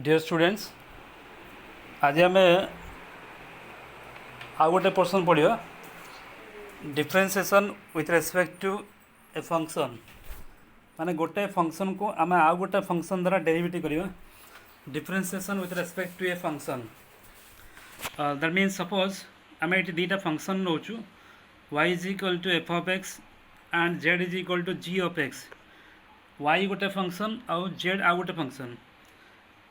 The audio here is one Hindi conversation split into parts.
डियर स्टूडेंट्स आज आम आउ गोटे पोर्सन पढ़ा differentiation with respect to a function माने गोटे फंक्शन को आम आउ गोटे फंक्शन द्वारा डेरिवेटिव करवा differentiation with respect to a function that means suppose आम ये दुटा फंक्शन रोचु y is equal to f of x and z is equal to g of x y गोटे फंक्शन आउ z आउ गोटे फंक्शन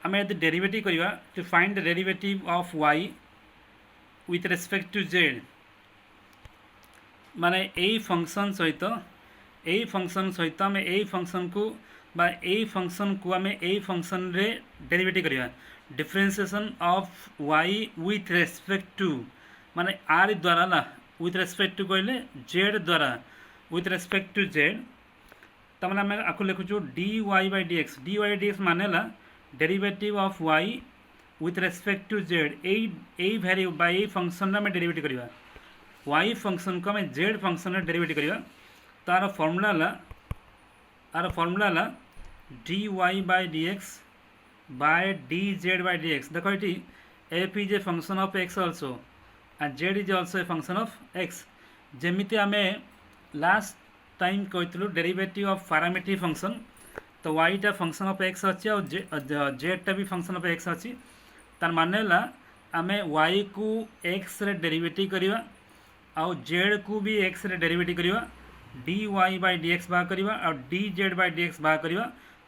आम यदि डेरिवेटिव करवा to find the derivative of y with respect to z माने यही फंक्शन सहित आम यही फंक्शन को बा यही फंक्शन को आम यही फंक्शन रे डेरिवेटिव करवा differentiation of y with respect to माने आर द्वारा ना विथ रेस्पेक्ट टू कहले z द्वारा विथ रेस्पेक्ट टू z तमाने आम आपको लिखुचु dy by dx माने ला derivative of y with respect to z a value by a function में डेरिवेटिव करवा y फंक्शन को आम z फंक्शन में डेरिवेटिव करवा तार फॉर्मूला ला dy by dx by dz by dx देखो ये f is a function of x also and z is also a function of x जमीती आम लास्ट टाइम कहूँ डेरिवेटिव ऑफ पैरामीट्रिक फंक्शन तो y टा फंक्शन ऑफ x अच्छी और z टा भी फंक्शन ऑफ x अच्छी तार माने ला आम y को x रे डेरिवेटिव करवा आउ z को भी x रे डेरिवेटिव करवा dy by dx बाहर करवा और dz by dx बाहर करवा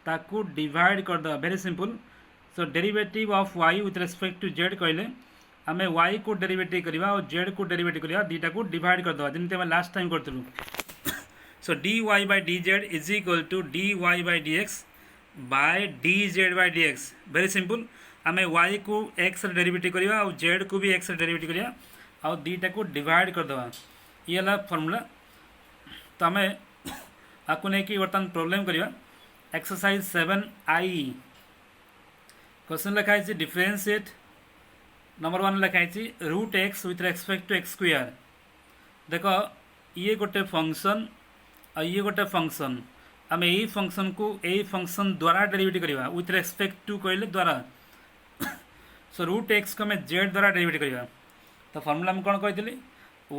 ताकू डिवाइड कर दे very simple so derivative of y with respect to z कहले आम y को डेरिवेटिव करवा और z को डेरिवेटिव करवा दुटा को डिवाइड कर दे जमी लास्ट टाइम करूँ so dy by dz is equal to dy by dx by dz by dx very simple आम y को x रे डेरिवेटिव करवा और z को भी x रे डेरिवेटिव करवा और दुटा को डिवाइड कर दवा ये है फॉर्मूला तो आम आपको नहीं कि बर्तमान प्रॉब्लम करवा एक्सरसाइज 7i क्वेश्चन लिखाई डिफरेंशिएट नंबर 1 लिखाई root x with respect to x square देखो ये गोटे फंक्शन और ये गोटे फंक्शन आम यही फंक्शन को यही फंक्शन द्वारा डेरिवेटिव करवा विथ रेस्पेक्ट टू कहले द्वारा सो रूट एक्स को आम जेड द्वारा डेरिवेटिव करवा तो फॉर्मूला में कौन कही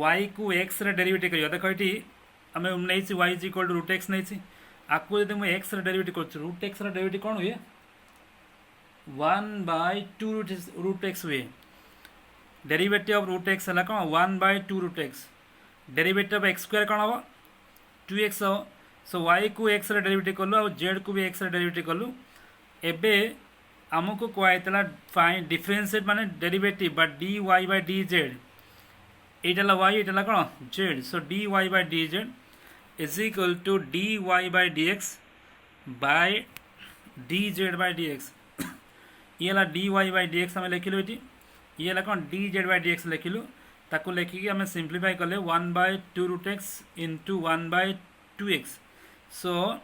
y को x रे डेरिवेटिव करवा देखो ये आम नहीं y is equal to root x नहीं आपको जब मुझे x रे डेरिवेटिव कर रूट एक्स रे डेरिवेटिव कौन हुए 1/2 रूट एक्स हुए डेरिवेटिव ऑफ रूट एक्स है कौन 1/2 root x derivative of x square कौन हम 2x हो सो y को x रे डेरिवेटिव कलु और z को भी x रे डेरिवेटिव कलु एबे आमको कहला फाइन डिफरेंशिएट माने डेरिवेटिव बा dy by dz एटा y एटा कौन z so dy by dz is equal to dy by dx by dz by dx ये dy by dx आम लिखिलु ये कौन dz by dx लिखिलु ताको लिखिकी आम सिंप्लीफाई कले 1/2 रूट एक्स इंटू 1/2x सो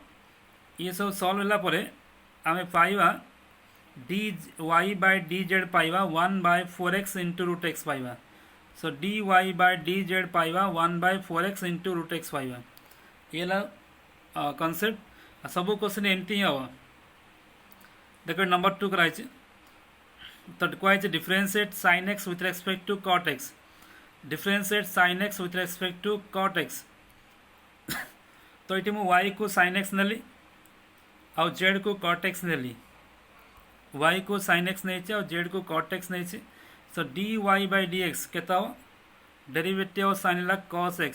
ये सब सॉल्व होगा आम पाइबा dy by dz पाइबा 1/4x इंटू रूट एक्स पाइबा सो dy by dz पाइबा 1/4x इंटू रूट एक्स पाइबा ये कनसेप्ट सब क्वेश्चन एमती ही हम देखो नंबर 2 कराई तो कही differentiate sin x with respect to cot x differentiate sin x with respect to cot x तो ये y को sin x नेली और z को cot x नेली y को sin x नहीं और z को cot x नहीं सो dy by dx केता हो डेरिवेटिव sin ला cos x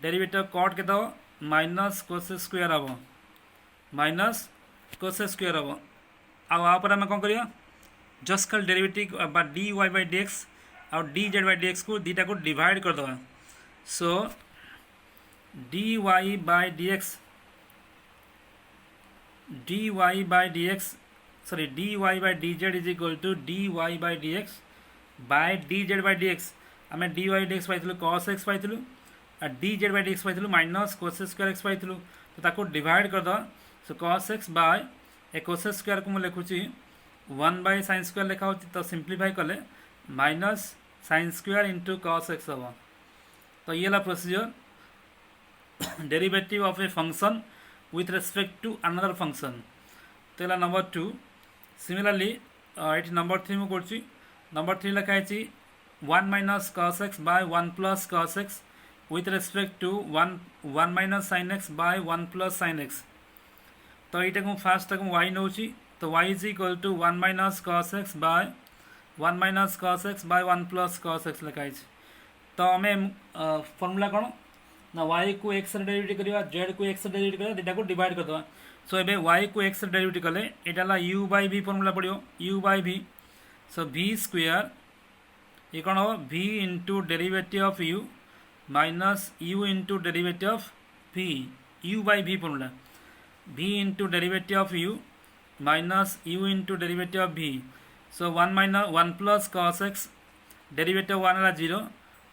डेरिवेटिव cot केता हो माइनस cos स्क्वायर हम माइनस cos स्क्वायर हम आप आम कौन करिया जस्ट कल डेरिवेटिव बा dy by dx और dz by dx को दुटा को डिवाइड कर दवा so dy by dx sorry dy by dz is equal to dy by dx by dz by dx आम dy by dx पाई cos x पाई और dz by dx पाई माइनस cos स्क्वायर x पाई तो ताको डिवाइड कर दवा so cos x by a cos square को मुझे लिखुची 1/sin स्क्वायर लिखा होती तो सिंप्लीफाई कले minus sin square into cos x हम तो ये ला procedure derivative of a function with respect to another function तो नंबर 2 सिमिलारली ये नंबर 3 मुझे नंबर 3 लिखाई 1 minus cos x by 1 plus cos x with respect to 1 minus sin x by 1 plus sin x। तो ये फास्ट तक y नौ तो y is equal to 1 minus cos x by 1 minus cos x by 1 plus cos x लिखाई। तो आम फर्मूला कौन ना y को x डेरिवेटिव करवा z को x डेरिवेटिव करवा दुटा को डिवाइड करदे। सो एबे y को x डेरिवेटिव कले एटा u बाय v फर्मूला पड़ो u by v। So v square ये कौन हम v into derivative of u minus u into derivative of v u by v formula v into derivative of u minus u into derivative of v। So 1 plus cos x derivative 1 है 0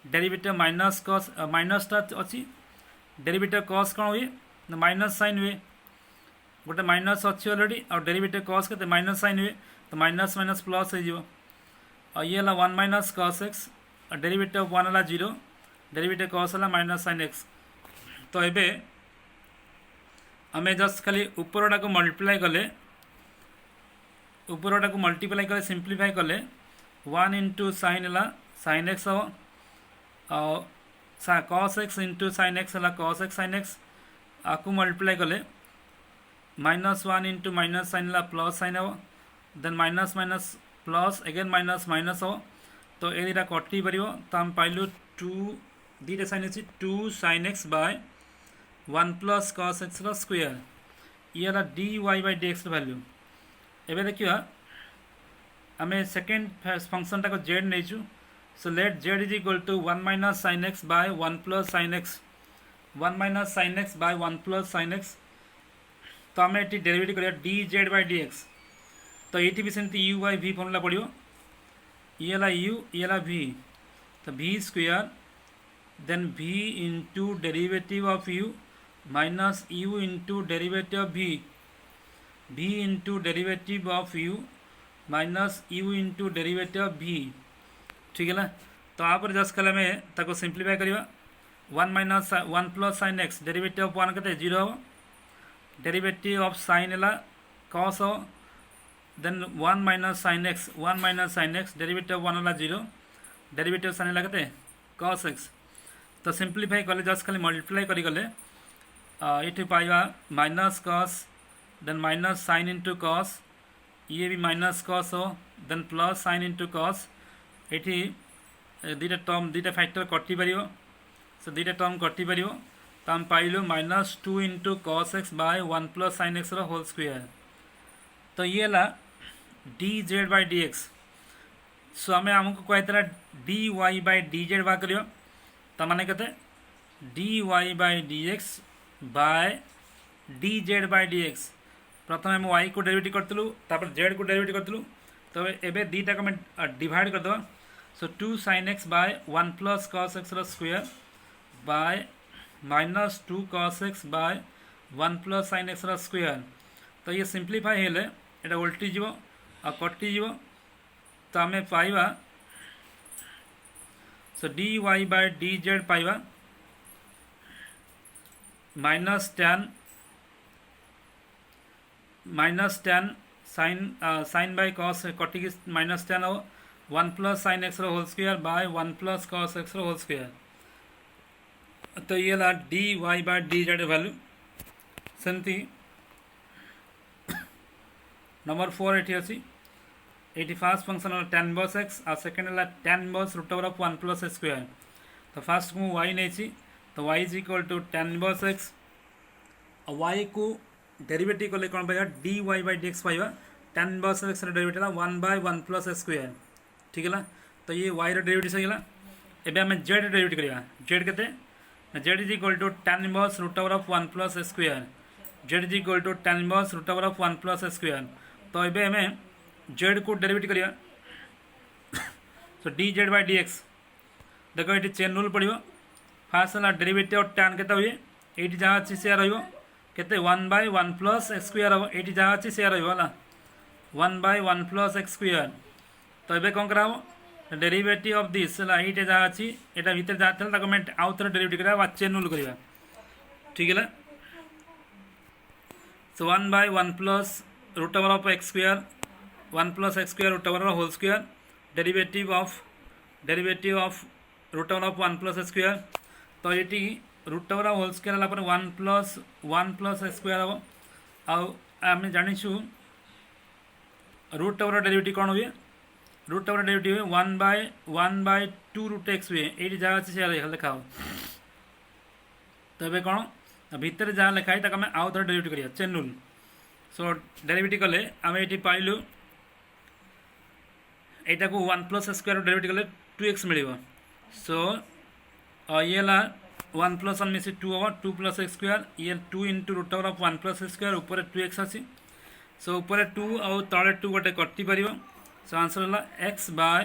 डेरिवेटिव माइनस cos माइनस टा अच्छी डेरिवेटिव cos कौन हुए ना माइनस साइन हुए गोटे माइनस अच्छी अलरेडी और डेरिवेटिव cos के माइनस साइन हुए तो माइनस माइनस प्लस हो ये 1 माइनस cos x डेरिवेटिव 1 है 0 डेरिवेटिव cos है माइनस साइन x। तो ये आम जस्ट खाली उपरटा को मल्टीप्लाई कले उपरटा को मल्टीप्लाई कले सिंप्लीफाई कले 1 इंटू साइन है साइन x हम cos x into sine x है cos x साइन x आपको मल्टीप्लाई कले -1 इंटू माइनस साइन है प्लस साइन हम then minus minus plus again minus minus हम तो ये दुटा कटि पार तो आम पाइलु 2 दुटा साइन अच्छी 2 sin x by 1 plus cos x square ये है dy बाय dx वैल्यू। एबे देखिए आम सेकेंड फंक्शन टाक z नहीं so let z is equal to 1 minus sin x by 1 plus sin x 1 minus sin x by 1 plus sin x। तो आम ये डेरिवेटिव करिया dz बाय dx तो ये भी सेमती u बाय v फॉर्मूला पड़ो ये है u ये है v तो v square then v into derivative of u minus u into derivative of v into derivative of u minus u into derivative of v। ठीक है तो आप जस्ट कल आम सिंप्लीफाई करवा 1 minus 1 plus sin x derivative of 1 के 0 हम डेरिवेटिव ऑफ sin है cos हम then 1 minus sin x derivative 1 है 0 डेरिवेटिव sin है cos x। तो सिंप्लीफाई कले जस्ट खाली मल्टीप्लाई करी गले ये पाइबा minus cos then minus sin into cos ये भी माइनस cos हो then plus sin into cos ये दुटा टर्म दुटा फैक्टर कटि पार सो दुटा टर्म कटि पार तो आम पाइलु -2 into cos x by 1 plus sin x whole square. तो ये है dz बाय dx। सो आम आमको कहता dy बाय dz बाहर कर तो माने कहते dy by dx by dz by dx प्रथम आम y को डेरिवेटिव करतलु तापर z को डेरिवेटिव करतलु तो एबे दीटा को डिवाइड कर दो। So 2 sin x by 1 plus cos x square by -2 cos x by 1 plus sin x square. तो ये सिंप्लीफाई हेले एटा उल्टी जीव और कटि जीव तो आम पाइबा सो dy बाय dz पाइबा -10 sin बाय cos कटि -10 हो 1 plus sin x whole square by 1 plus cos x whole square. तो ये है dy बाय dz वैल्यू सेमती नंबर 4 ये अच्छी ये फास्ट फंक्शन है tan इनवर्स x और सेकेंड है tan inverse root over of 1 plus square. तो फास्ट को y नहीं तो y is equal to tan inverse x और y को डेरिवेटिव कले कौन पाइबा dy बाय dx पाइबा tan inverse x derivative 1 by 1 plus square. ठीक है तो ये y डेरिवेटिव सहीगला। एबे आम z डेरिवेटिव करवा z के z is equal to tan inverse root over of 1 plus square z is equal to tan inverse root over of 1 plus square. तो ये आम z को डेरिवेटिव करवा सो dz बाय dx देखो ये चेन रूल पड़ो फास्ट है डेरिवेटिव tan के हुए ये जहाँ अच्छी से रते 1 बाय 1 प्लस स्क्वायर हम ये जहाँ अच्छी से रहा 1 बाय 1 प्लस स्क्वायर। तो ये कौन करा डेरिवेटिव ऑफ दिस है ये जहाँ अच्छी यहाँ भितर जहाँ थी आउ थे डेरिवेटिव करा चेन रूल करवा। ठीक है so 1 by 1 plus root over of x square 1 plus x square root over whole square derivative of root over of 1 plus x square. तो ये root over whole square है 1 plus x square हम आम जाचु रूट ओवर डेरिवेटिव कौन हुए रूट ओवर डेरिवेटिव हुए 1/2 रूट एक्स हुए ये जहाँ अच्छे से लिखा हो तो ये कौन भितर जहाँ लिखाई आम आउ थे डेरिवेटिव करिया चेन रूल सो डेरिवेटिव कले आम ये पाइलु यहाँ को 1 plus x square डेरिवेटिव कले 2x मिल सो ये 1 plus 1 मिसी 2 हम 2 plus x square ये 2 into root over of 1 plus x square ऊपर 2x अच्छी सो ऊपर 2 आउ तले 2 गोटे कटि पार सो आंसर है x by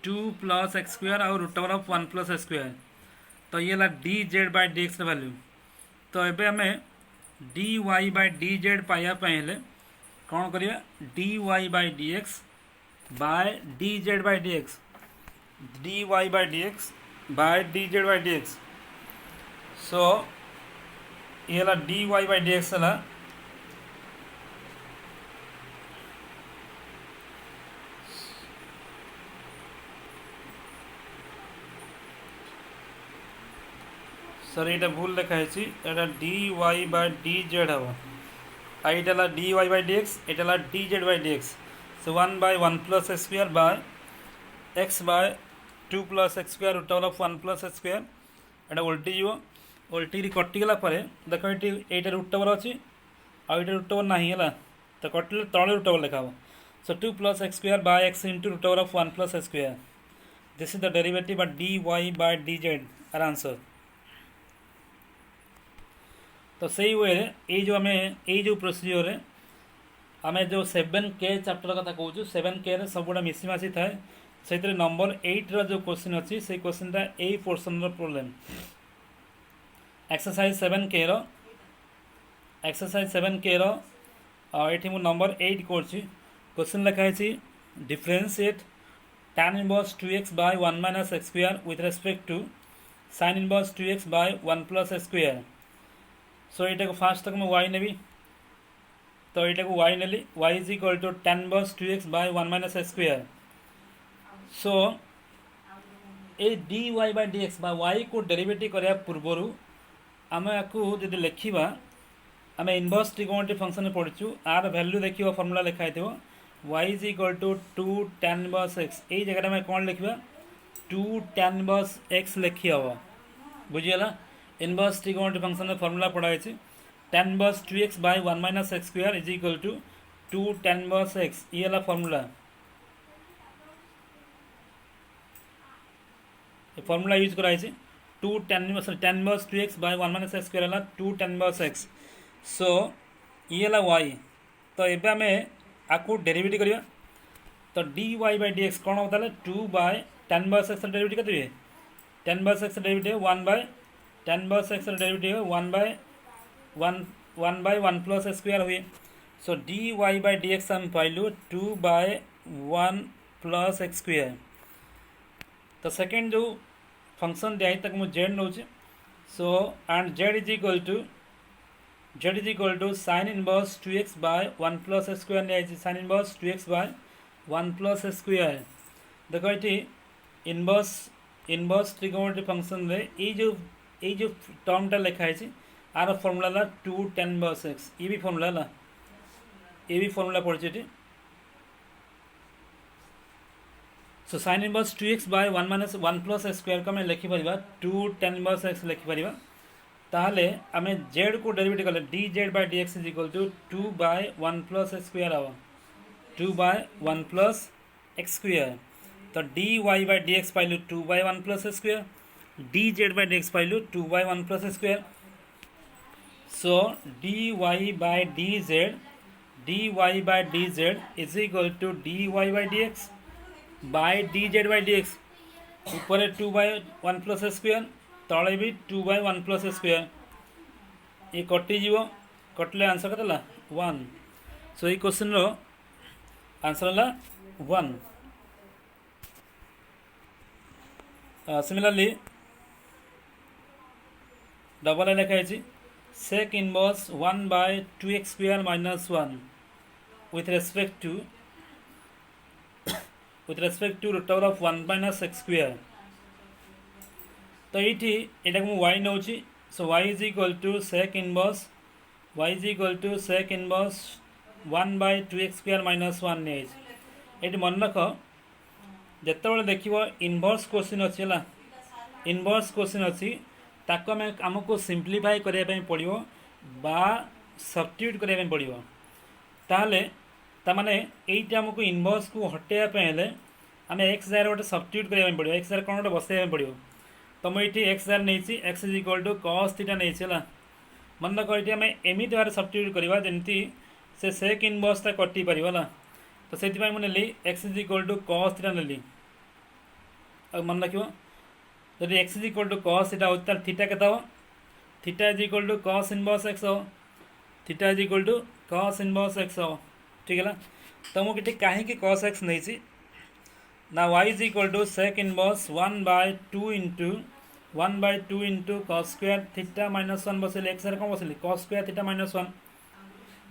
2 plus x square आउ root over of 1 plus x square तो ये dz by dx वैल्यू तो ये आम dy by dz पाइबापे कौन करिया dy by dx by dz by dx dy by dx by dz by dx सो ये dy by dx है सर ये भूल लिखा है dy by dz हम यहाँ dy by dx यहाँ dz by dx so 1/1 plus x square by x by 2 plus x square root over of 1 plus x square एटा उल्टी जीव उल्टी कटिगला देख ये रूट ओवर अच्छी आउ ये रूट ओवर ना है तो कटिले तले रूट ओवर लिखा सो 2 plus x square by x into root over of 1 plus x square this is the derivative of dy by dz our answer तो सही वे ये जो आम ये प्रोसीजर आम जो 7K चैप्टर कथा कहूँ 7K सबुटा मिसीमासी थाए से नंबर 8 रो क्वेश्चन अच्छी से क्वेश्चन यही पोर्सन प्रॉब्लम एक्सरसाइज 7K ये नंबर 8 कर क्वेश्चन लिखाई differentiate tan inverse 2x by 1 minus x square with respect to sin inverse 2x by 1 plus x square सो यहाँ को फास्ट तक मैं y नेबी तो यहाँ को y नेली y is equal to tan inverse 2x by 1 minus x square so ए dy by dx बा y को डेरिवेटिव करने पूर्वर आम या जब लिखा आम इनवर्स ट्रिगोनोमेट्री फंक्शन में पढ़ी आर वैल्यू देखिए फर्मूला लिखाई थो y is equal to 2 tan inverse x यही जगह में कौन लिखा 2 tan inverse x लिखी हम बुझीगला इनवर्स ट्रिगोनोमेट्री फंक्शन में फर्मूला पढ़ाई tan inverse 2x by 1 minus x square is equal to 2 tan inverse x ये है फर्मूला फर्मूला यूज कराई 2 tan inverse 2x by 1 minus x square है 2 tan inverse x सो ये है y तो ये आम आपको डेरिवेटिव करिया तो dy by dx कौन होता है 2 by tan inverse x derivative करते tan inverse x derivative 1 by tan inverse x derivative 1 by 1 plus x square हुए सो dy by dx हम पाइलु 2 by 1 plus x square तो सेकेंड जो फंक्शन दिखाई तक मुझे z नौ so and z is equal to sin inverse 2x by 1 plus x square नहीं sin inverse 2x by 1 plus x square देखो ये इनवर्स ट्रिगोनोमेट्री फंक्शन रे ये जो टर्मटा लिखाई are formula 2 tan inverse x ये भी फर्मूला पढ़ी सो sin inverse 2x by 1 minus 1 plus x square को आम लिखिपर 2 tan inverse x लिखिपर ताहले आम z को डेरिवेटिव कले dz by dx is equal to 2 by 1 plus x square हम 2 by 1 plus x square तो dy by dx पाइलु 2 by 1 plus x square dz by dx पाइलु 2 by 1 plus x square so dy by dz is equal to dy by dx by dz by dx ऊपर 2 by 1 plus x square तले भी 2 by 1 plus x square ये कटिज कटिले आंसर के 1 सो ये क्वेश्चन रो आंसर है 1 सिमिलरली डबल लिखाई sec inverse 1 by 2x square minus 1 with respect to with respect to root over of 1 minus x square. तो ये एटा को y नौ, so y is equal to sec inverse y is equal to sec inverse 1 by 2x square minus 1 नहीं ये मन रख जिते देख इनवर्स क्वेश्चन अच्छी है इनवर्स क्वेश्चन अच्छी ताको आमको सिंप्लीफाई करने पड़ो बा सब्स्टिट्यूट करने पड़ो ताहले तामाने एइटा आमको इनवर्स को हटेबा हेले आम एक्स जार गोटे सब्स्टिट्यूट करने पड़ो एक्स जार कौन गोटे बसैया पड़ो तो मुझे एक्स जार नहीं x is equal to cos theta नहीं है मन रख ये आम एमती भाव सब्स्टिट्यूट करवा जमी से सेक इनवर्सटा कटि पार तो से मुझे x is equal to cos theta नेली मन रख जब x is equal to cos theta हो थीटा के theta is equal to cos inverse x हो theta is equal to cos inverse x हो ठीक है तो मुझे कहीं कॉस एक्स नहीं ना y is equal to sec inverse 1 by 2 into cos square theta minus 1 बसैली एक्स कौन बसैली कॉस स्क्वायर थीटा माइनस 1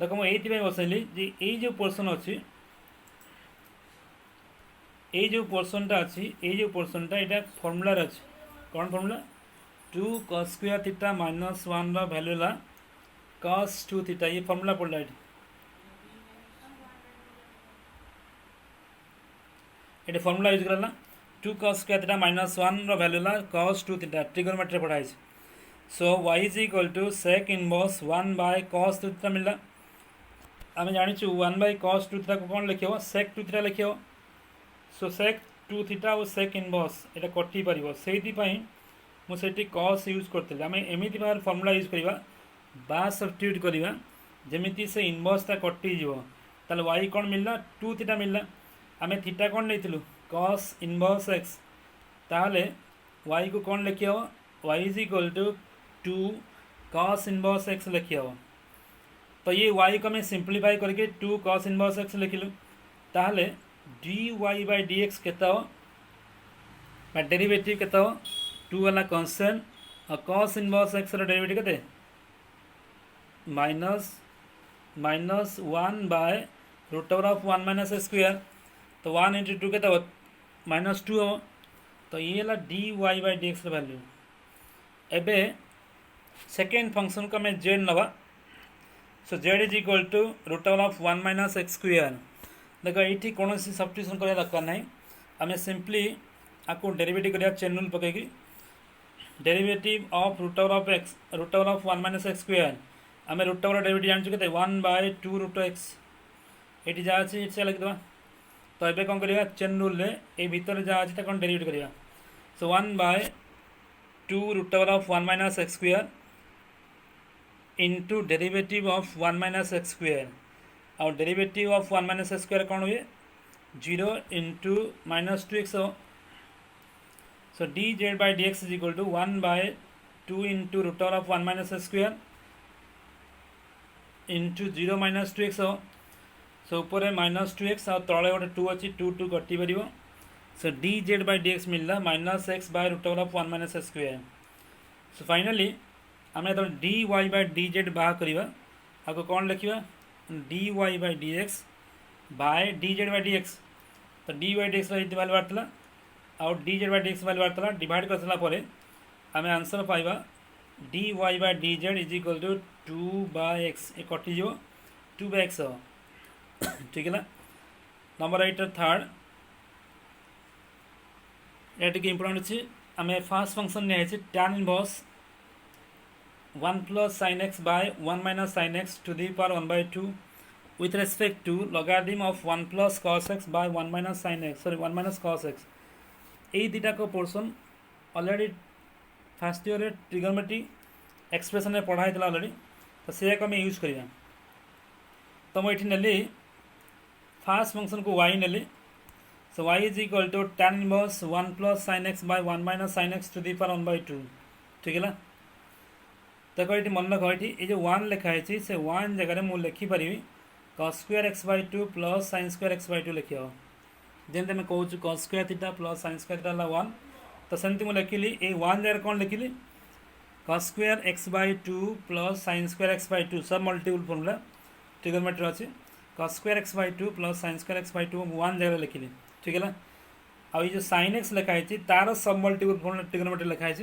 देख मुझे बसैली जे ये जो पोर्सन अच्छी ये जो पोर्सनटा अच्छी ये जो पोर्सनटा यहाँ फर्मुलार अच्छी कौन formula 2 cos square theta minus 1 value है cos 2 थीटा ये फर्मुला पड़ा ये फर्मुला यूज करला 2 cos square theta minus 1 value है cos 2 थीटा ट्रिगोनोमेट्री पढ़ाई so y is equal to sec inverse 1 by cos 2 theta मिलला आम जाचु 1 बाय cos 2 थीटा को कौन लिख सेक 2 थीटा लिख सो सेक 2 थीटा और सेक इनवर्स ये कटि पार से मुझे कॉस यूज करते आम एमती भाव फर्मुला यूज करवा बा सब्स्टिट्यूट करवा जमी से इनवर्सटा कटिज ताल वाई कौन मिलला 2 थीटा मिलला आम थीटा कौन नहीं कॉस इनवर्स एक्स ताहले वाई को कौन लिखी हम y is equal to 2 cos inverse x लिखी हम तो ये वाई को आम सिंप्लीफाई करके 2 cos इनवर्स एक्स लिखिलु ताहले dy बाय dx के डेरिवेटिव के 2 वाला कॉन्स्टेंट और cos इनवर्स एक्स डेरिवेटिव के minus 1 by root over of 1 minus square तो 1 इंटू 2 के माइनस 2 हम तो ये है dy बाय dx वैल्यू एबे सेकेंड फंक्शन को आम z नवा so z is equal to root over of 1 minus x square देख ये कौन सब्स्टिट्यूशन करने दरकार ना आम सिंपली आपको डेरिवेटिव करा चेन रूल पकईकि derivative of root over of x root over of 1 minus x square आम रूट ओवर डेरिवेटिव जानचु के 1 बाय 2 रूट एक्स ये जहाँ अच्छी से लिखिदेवा तो ये कौन करवा चेन रूल ये भितर जहाँ अच्छी कौन डेरिवेटिव करवा so 1 by 2 root over of 1 minus x square into derivative of 1 minus x square और derivative of 1 minus x square कौन हुए 0 इंटू माइनस 2x हो so dz by dx is equal to 1 by 2 into root over of 1 minus x square into 0 minus 2x हो सो ऊपर माइनस 2x और तले गोटे 2 अच्छी 2 2 कटि पार सो dz बाय dx मिलला minus x by root over of 1 minus x square so finally आम जो dy बाय dz बाहर करवा आपको कौन लिखा dy by dx by dz by dx तो dy बाय dx वैल्यू बाहर और dz बाय dx वैल्यू बाहर डिवाइड कर सारापर आम आंसर पाइबा dy by dz is equal to 2 by x ये कटिज 2 बाय एक्स ठीक है नंबर 8 थर्ड ये टी इम्पोर्टेंट अच्छी आम फास्ट फंक्शन नहीं tan inverse 1 plus sin x by 1 minus sin x to the power 1 by 2 with respect to logarithm of 1 plus cos x by 1 minus sin x 1 minus cos x ये दुटा को portion already first year trigonometry expression में पढ़ाई ऑलरेडी तो से आम यूज करवा तो मुझे नेली फास्ट फंक्शन को y नेली so y is equal to tan inverse 1 plus sin x by 1 minus sin x to the power 1 by 2 ठीक है देखो ये मन रख ये जो 1 लिखाई से 1 जगह मुझे लिखिपारि cos square x by 2 plus sin square x by 2 लिख जमी आम कहूँ cos square theta plus sin square theta 1 तो सेमती मुझे लिखिली ये 1 जगह कौन लिखिली cos square x by 2 plus sin square x by 2 सब मल्टीपल फॉर्मूला ट्रिगोनोमेट्री अच्छी cos square x by 2 plus sin square x by 2 1 जगह लिखिली ठीक है आ ये जो sin x लिखाई तार सब मल्टीपल फॉर्मूला ट्रिग्नोमेट्री लिखाई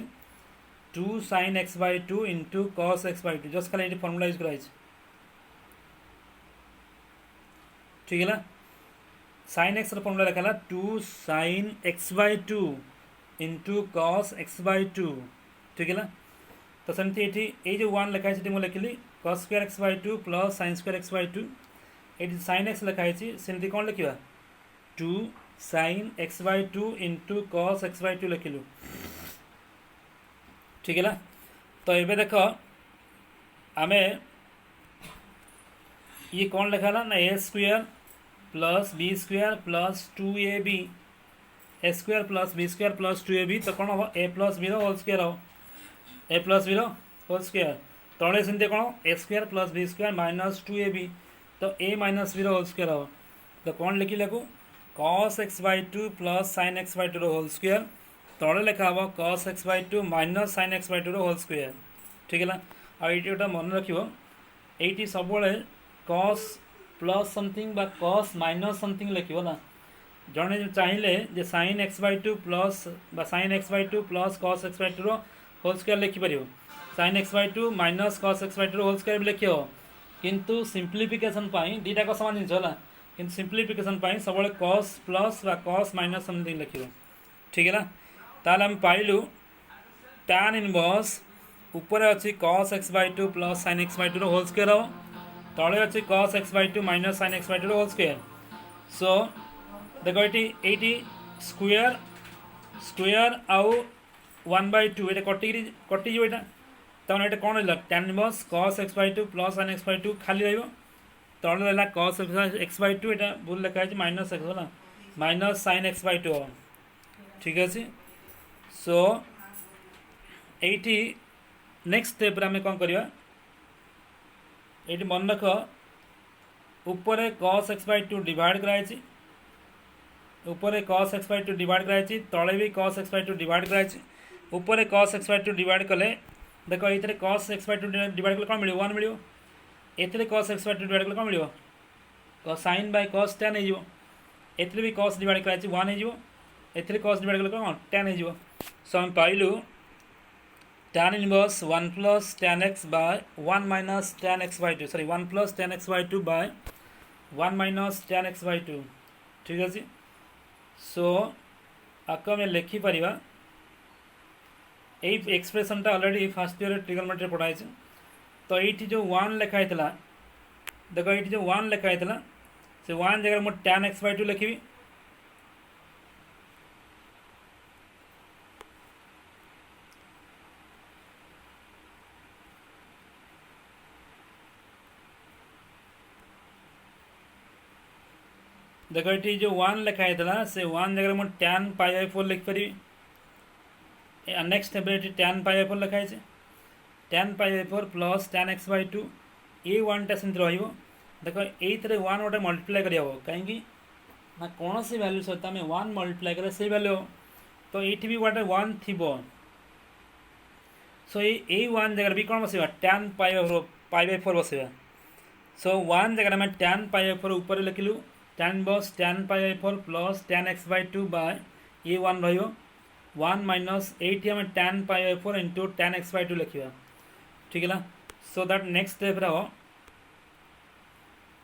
2 sin x by 2 into cos x by 2 just खाली ये फॉर्मूला यूज कराई ठीक है ना sin x फॉर्मूला लिखा 2 sin x by 2 into cos x by 2 ठीक है ना तो सेमती ये जो 1 लिखाई मुझे लिखिली cos square x by 2 plus sin square x by 2 ये sin x लिखाई सेमती कौन लिखा 2 sin x by 2 into cos x by 2 लिखिलु ठीक है ना तो ये देख आमे ये कौन लिखा ना a square plus b square plus 2ab a square plus b square plus 2ab तो कौन हम a plus b whole square हम a plus b whole square तले सेमती कौन a square plus b square minus 2ab तो a minus b whole square हम तो कौन लिखिले को cos x by 2 plus sin x by 2 whole square तले लिखा हम cos x by 2 minus sin x by 2 whole square ठीक है ना आ ये मन रखियो ये सब cos प्लस समथिंग बा cos माइनस समथिंग लिखियो ना जड़े जो चाहिए जे sin x by 2 प्लस बा sin x by 2 plus cos x by 2 whole square लिखिपर sin x by 2 minus cos x by 2 whole square भी लिख किंतु सिंप्लीफिकेशन दीटा सामान जिन है कि सिंप्लीफिकेशन सब cos प्लस बा cos माइनस समथिंग लिख ठीक है ना ताल आम पाइलु tan इनवर्स ऊपर अच्छी cos x by 2 plus sin x by 2 whole square so तले अच्छी cos x by 2 minus sin x by 2 whole स्क्वायर सो देखो ये स्क्वायर स्क्वायर आउ 1 by 2 ये कटिज यहाँ तमें ये कौन रहा tan inverse cos x by 2 plus sin x by 2 खाली रहा तले रहा cos x by 2 यहाँ भूल लिखा है माइनस एक्स है माइनस sin x by 2 हम ठीक अच्छे सो ये नेक्स्ट स्टेप आम कौन करवा ये मन रख ऊपर cos x by 2 डिवाइड कराई ऊपर cos x by 2 डिवाइड कराई तले भी cos x by 2 डिवाइड कराई ऊपर cos x by 2 डिवाइड कले देख ये cos x by 2 डिवाइड कले कौन मिले 1 मिले ये cos x by 2 डिवाइड कले कौन मिले sin by cos tan हो भी cos डिवाइड कराई 1 हो cos डिवाइड कले कौन tan हो सो हम पाइलु tan inverse 1 plus tan x by 1 minus tan x by 2 sorry 1 plus tan x by 2 by 1 minus tan x by 2 ठीक अच्छे सो आक आम लिखिपर यही एक्सप्रेशनटा ऑलरेडी फर्स्ट ईयर ट्रिगोनोमेट्री पढ़ाई तो ये जो 1 लिखाई देखो ये जो 1 लिखाई से 1 जगह मुझे tan x by 2 लिखी देखो ये जो 1 लिखाई से 1 जगह मुझे tan pi by 4 लिखिपारि next step tan pi by 4 लिखाई tan pi by 4 plus tan x by 2 ये 1 टा सेमती रही देख ये 1 गोटे मल्टीप्लाई कर कहीं ना कौन सी वैल्यू सहित आम 1 मल्टीप्लाई करें से वैल्यू तो ये भी गोटे 1 थी सो ये 1 जगह भी कौन बस tan pi by 4 बस सो 1 जगह आम tan pi by 4 ऊपर लिखिलु tan बस tan pi by 4 plus tan x by 2 by ये 1 रही 1 माइनस ये आम tan pi by 4 into tan x by 2 लिखा ठीक है ना सो दैट नेक्स्ट स्टेप रहा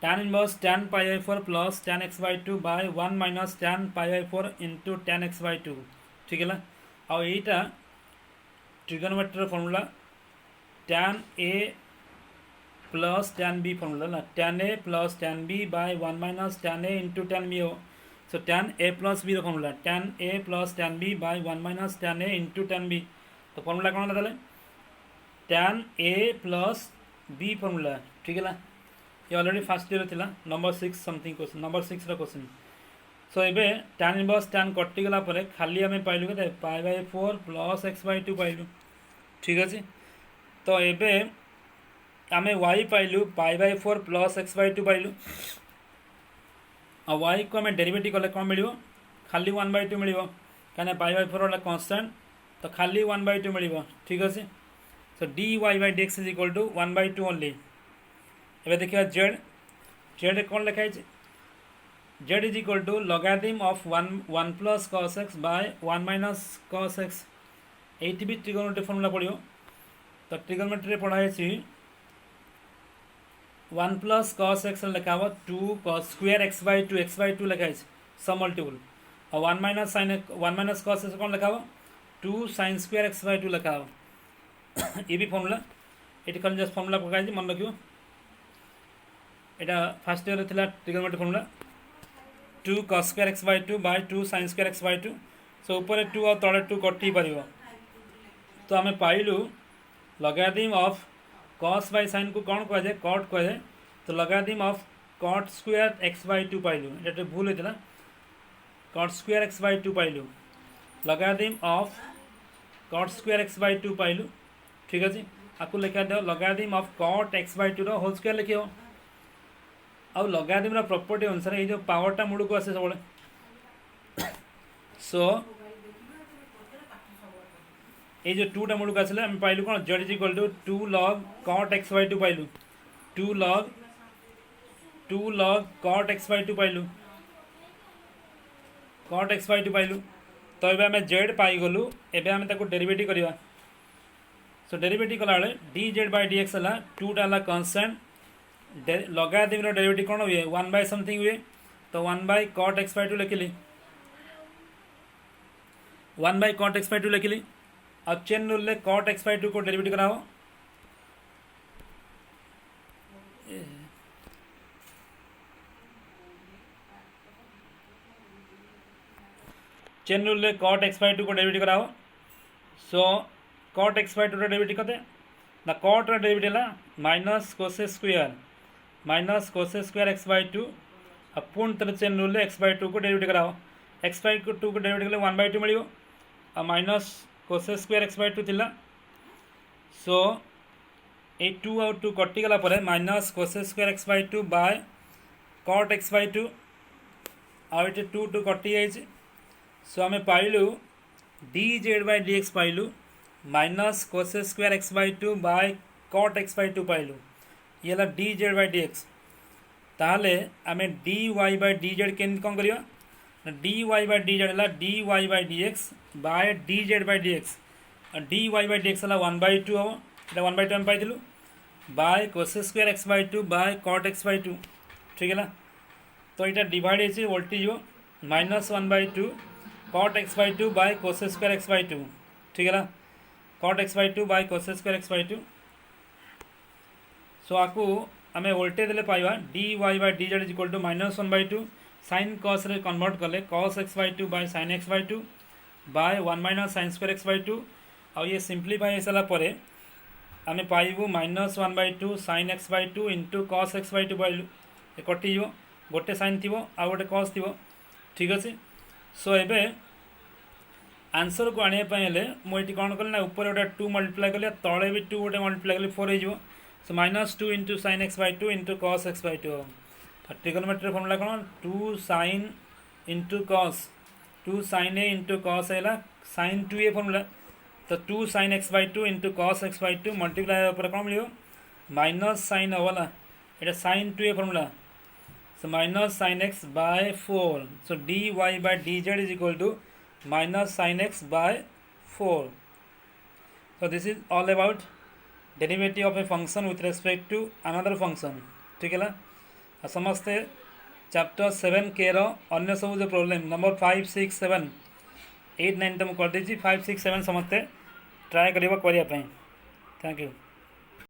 tan inverse tan pi by 4 plus tan x by 2 by 1 minus tan pi by 4 into tan x by 2 ठीक है ना और यहीटा trigonometry formula tan a plus tan b formula ना tan a plus tan b by 1 minus tan a into tan b हो सो tan a plus b formula tan a plus tan b by 1 minus tan a into tan b तो फॉर्मूला कौन है tan a plus b formula ठीक है ना ये ऑलरेडी फर्स्ट ईयर था number 6 something question number 6 question so ये tan इनवर्स tan कटिगला खाली आम पाइलु के pi by 4 plus x by 2 पाइलु ठीक अच्छे तो ये आम y पाइलु pi by 4 plus x by 2 पाइलु और y को आम डेरिवेटिव कले कौन मिल खाली 1 by 2 मिल कहीं pi by 4 वाला कन्स्टांट तो खाली 1 by 2 मिल ठीक अच्छे so dy by dx is equal to 1 by 2 only ए देखिए जेड जेड कौन लिखाई z is equal to logarithm of 1 plus cos x by 1 minus cos x एटी भी ट्रिगोनोमेट्री फॉर्मूला पड़ो तो ट्रिगोनोमेट्री पढ़ाई 1 प्लस cos x लिखा हो 2 cos स्क्वायर x by 2 लिखा है सम मल्टीपल और 1 माइनस cos x कौन लिखा हो 2 sin स्क्वायर x by 2 लिखा हो ये भी फॉर्मूला ये कल जस्ट फॉर्मूला पकाई मन रखियो यहाँ फास्ट ईयर थी trigonometry formula 2 cos square x by 2 by 2 sin square x by 2 so ऊपर 2 और तले 2 कटि पार तो आम पाइलु logarithm of cos by sin को कौन कह जाए cot कह जाए तो logarithm of cot square x by 2 पाइलु ये भूल होता cot स्क्वायर x by 2 पाइलु logarithm of cot square x by 2 पाइलु ठीक अच्छे आपको लिखा दे logarithm of cot x by 2 whole square लिख आउ लॉगरिथम प्रॉपर्टी अनुसार ये जो पावरटा मूड को आसे सब सो ये जो 2टा मूड को आसले आम पाइलु कौन z is equal to 2 log cot x by 2 पाइलु 2 log cot x by 2 पाइलु cot x by 2 पाइलु तो ये आम जेड पाइगलु एबे आम ताको डेरिवेटिव करवा सो डेरिवेटिव कला बेले d z by d x है 2टा है कन्स्टांट लॉगरिथम डेरिवेटिव कौन हुए 1 बाय समथिंग हुए तो 1 बाय cot x by 2 लिखिली 1 बाय cot x by 2 लिखिली अब चेन रूल ले cot x by 2 को डेरिवेटिव कराओ चेन रूल ले cot x by 2 को डेरिवेटिव कराओ so cot x by 2 derivative कते ना cot डेरिवेटिव है minus cosec square x by 2 अब पुण तेरे चेन रूल ले x by 2 को डेरिवेटिव कराओ x by 2 को डेरिवेटिव कले 1 by 2 मिलियो और minus cosec square x by 2 थिला सो ए 2 और 2 कटि गला परे minus cosec square x by 2 by cot x by 2 और ये 2 2 कटि जाइए सो आम पाइलु d z by d x पाइलु minus cosec square x by 2 by cot x by 2 पाइलु ये है d z by d x ताहले आम d y by d z के कौन करिया d y by d z है d y by d x by d z by d x d y by d x है 1 by 2 हम ये 1 by 2 आम पाइलु by cosec square x by 2 by cot x by 2 ठीक है तो यहाँ डिवाइड हो वोल्टेज minus 1 by 2 cot x by 2 by cosec square x by 2 ठीक है cot x by 2 by cosec square x by 2 so आपको आम वोल्टेज देले पाइबा d y by d z is equal to minus 1 by 2 sine cos रे कन्वर्ट कले cos x by 2 by sin x by 2 by 1 minus sin square x by 2 और ये सिंप्लीफाई हो सारा परे आम पाइबू minus 1 by 2 sin x by 2 into cos x by 2 पाइलु ये कटि गोटे साइन थी आ गोटे cos थी ठीक अच्छे सो एबे आंसर को आने मुझे कौन कल ना ऊपर गोटे 2 मल्टीप्लाई कले तले भी 2 गोटे मल्टीप्लाई कले 4 हो so minus 2 into sin x by 2 into cos x by 2 trigonometry formula कौन 2 sin into cos 2 sin a into cos है sin 2a फॉर्मूला तो 2 sin x by 2 into cos x by 2 multiply कौन मिले माइनस sin वाला ये sin 2a formula so minus sin x by 4 so dy by dz is equal to minus sin x by 4 so this is all about derivative of a function with respect to another function ठीक है ना समस्ते चैप्टर 7 के रो अन्य सब जो प्रॉब्लम नंबर 5 6 7 8 9 तो कर दीजिए 5 6 7 समझते ट्राई करिए थैंक यू।